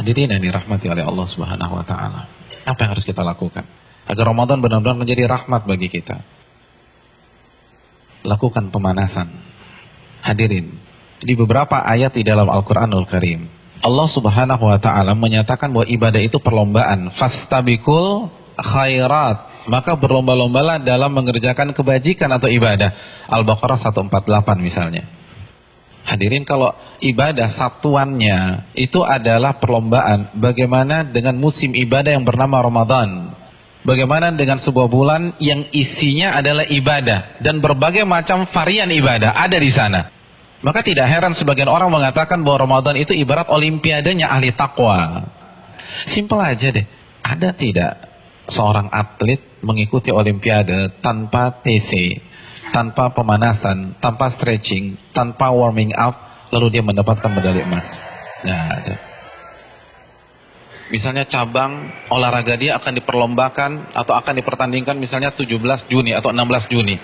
Hadirin yang dirahmati oleh Allah Subhanahu wa taala. Apa yang harus kita lakukan agar Ramadan benar-benar menjadi rahmat bagi kita? Lakukan pemanasan. Hadirin, di beberapa ayat di dalam Al-Qur'anul Karim, Allah Subhanahu wa taala menyatakan bahwa ibadah itu perlombaan. Fastabiqul khairat. Maka berlomba-lombalah dalam mengerjakan kebajikan atau ibadah. Al-Baqarah 148 misalnya. Hadirin, kalau ibadah satuannya itu adalah perlombaan, bagaimana dengan musim ibadah yang bernama Ramadan? Bagaimana dengan sebuah bulan yang isinya adalah ibadah dan berbagai macam varian ibadah ada di sana? Maka tidak heran sebagian orang mengatakan bahwa Ramadan itu ibarat olimpiadenya ahli takwa. Simpel aja deh. Ada tidak seorang atlet mengikuti olimpiade tanpa TC, tanpa pemanasan, tanpa stretching, tanpa warming up, lalu dia mendapatkan medali emas? Nggak ada. Misalnya cabang olahraga dia akan diperlombakan atau akan dipertandingkan misalnya 17 Juni atau 16 Juni.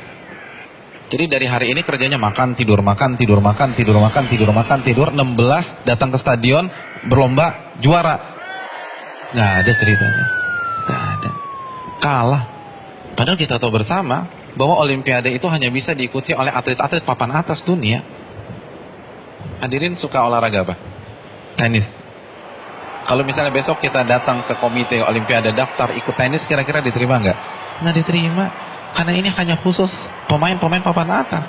Jadi dari hari ini kerjanya makan, tidur, makan, tidur, makan, tidur, makan, tidur, makan, tidur. 16 datang ke stadion, berlomba, juara. Nggak ada ceritanya. Nggak ada. Kalah. Padahal kita tahu bersama bahwa olimpiade itu hanya bisa diikuti oleh atlet-atlet papan atas dunia. Hadirin suka olahraga apa? Tenis. Kalau misalnya besok kita datang ke komite olimpiade daftar ikut tenis, kira-kira diterima nggak? Nggak diterima. Karena ini hanya khusus pemain-pemain papan atas.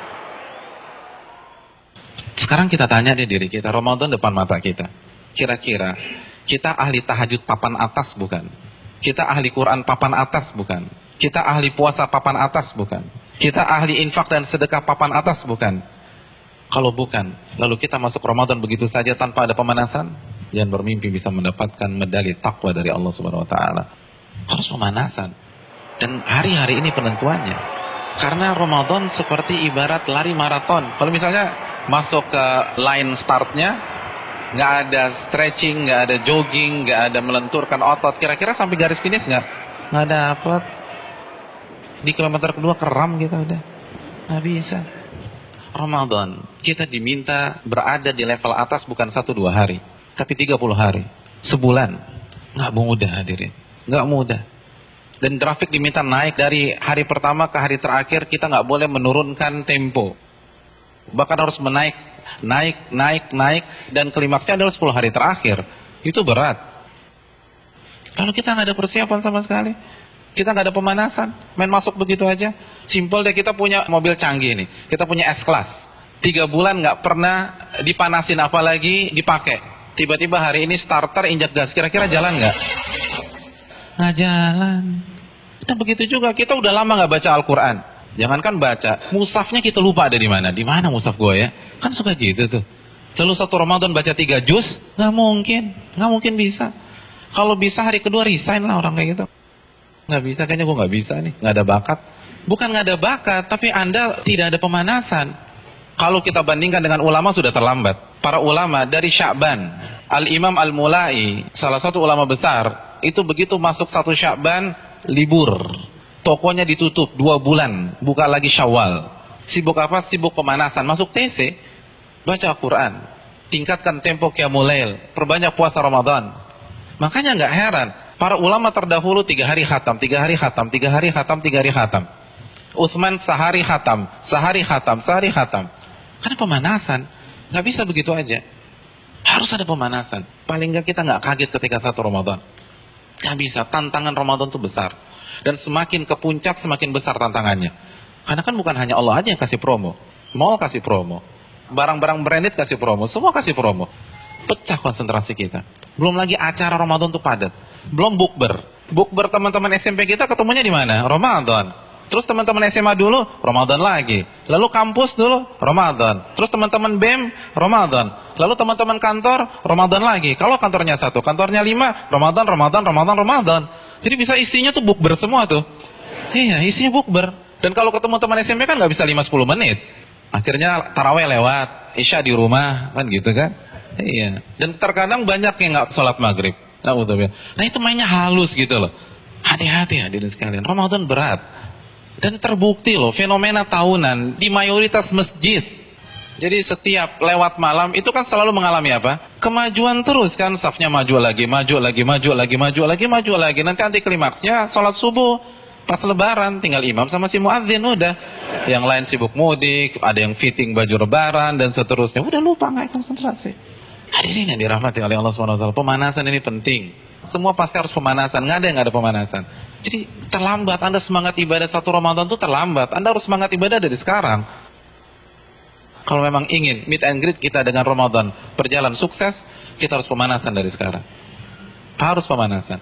Sekarang kita tanya deh diri kita, Ramadan depan mata kita. Kira-kira kita ahli tahajud papan atas bukan? Kita ahli Quran papan atas bukan? Kita ahli puasa papan atas bukan? Kita ahli infak dan sedekah papan atas bukan? Kalau bukan, lalu kita masuk Ramadan begitu saja tanpa ada pemanasan? Jangan bermimpi bisa mendapatkan medali takwa dari Allah Subhanahu wa taala. Harus pemanasan. Dan hari-hari ini penentuannya. Karena Ramadan seperti ibarat lari maraton. Kalau misalnya masuk ke line startnya, nggak ada stretching, nggak ada jogging, nggak ada melenturkan otot, kira-kira sampai garis finish nggak dapat. Di kilometer kedua keram kita udah, nggak bisa. Ramadan kita diminta berada di level atas bukan 1-2 hari, tapi 30 hari, sebulan. Nggak mudah hadirin, nggak mudah. Dan grafik diminta naik dari hari pertama ke hari terakhir, kita nggak boleh menurunkan tempo. Bahkan harus naik, dan klimaksnya adalah 10 hari terakhir. Itu berat. Lalu kita nggak ada persiapan sama sekali. Kita nggak ada pemanasan, main masuk begitu aja. Simpel deh, kita punya mobil canggih nih, kita punya S-Class. 3 bulan nggak pernah dipanasin apalagi dipakai. Tiba-tiba hari ini starter injak gas, kira-kira jalan nggak? Nggak jalan. Dan begitu juga kita udah lama nggak baca Al-Quran. Jangankan baca, mushafnya kita lupa ada di mana. Di mana mushaf gue ya? Kan suka gitu tuh. Lalu satu Ramadan baca 3 juz, nggak mungkin bisa. Kalau bisa hari kedua resign lah orang kayak gitu. Nggak bisa, kayaknya gue nggak bisa nih, nggak ada bakat. Bukan nggak ada bakat, tapi Anda tidak ada pemanasan. Kalau kita bandingkan dengan ulama sudah terlambat. Para ulama dari Sya'ban, Al-Imam Al-Mulai, salah satu ulama besar, itu begitu masuk 1 Sya'ban, libur. Tokonya ditutup 2 bulan, buka lagi Syawal. Sibuk apa? Sibuk pemanasan. Masuk TC, baca Quran, tingkatkan tempo Qiyamul Lail, perbanyak puasa Ramadan. Makanya nggak heran, para ulama terdahulu 3 hari khatam, 3 hari khatam, 3 hari khatam, 3 hari khatam. Utsman sehari khatam, sehari khatam, sehari khatam. Karena pemanasan, nggak bisa begitu aja. Harus ada pemanasan. Paling nggak kita nggak kaget ketika 1 Ramadan. Nggak bisa, tantangan Ramadan itu besar. Dan semakin ke puncak, semakin besar tantangannya. Karena kan bukan hanya Allah aja yang kasih promo. Mall kasih promo. Barang-barang branded kasih promo. Semua kasih promo. Pecah konsentrasi kita. Belum lagi acara Ramadan itu padat. Belum bukber. Bukber teman-teman SMP kita ketemunya di mana? Ramadan. Terus teman-teman SMA dulu, Ramadan lagi. Lalu kampus dulu, Ramadan. Terus teman-teman BEM, Ramadan. Lalu teman-teman kantor, Ramadan lagi. Kalau kantornya 1, kantornya 5, Ramadan. Jadi bisa isinya tuh bukber semua tuh. Iya, isinya bukber. Dan kalau ketemu teman SMP kan nggak bisa 5-10 menit. Akhirnya taraweh lewat, Isya di rumah, kan gitu kan. Iya. Dan terkadang banyak yang nggak sholat maghrib. Nah itu mainnya halus gitu loh. Hati-hati hadirin sekalian, Ramadan berat. Dan terbukti loh, fenomena tahunan di mayoritas masjid. Jadi setiap lewat malam itu kan selalu mengalami apa? Kemajuan terus kan, safnya maju lagi, maju lagi, maju lagi, maju lagi, maju lagi. Nanti anti klimaksnya sholat subuh pas lebaran, tinggal imam sama si muadzin udah. Yang lain sibuk mudik, ada yang fitting baju lebaran dan seterusnya. Udah lupa, nggak konsentrasi. Hadirin yang dirahmati oleh Allah SWT, pemanasan ini penting. Semua pasti harus pemanasan, nggak ada yang nggak ada pemanasan. Jadi terlambat, Anda semangat ibadah satu Ramadan itu terlambat. Anda harus semangat ibadah dari sekarang. Kalau memang ingin meet and greet kita dengan Ramadan berjalan sukses, kita harus pemanasan dari sekarang. Harus pemanasan.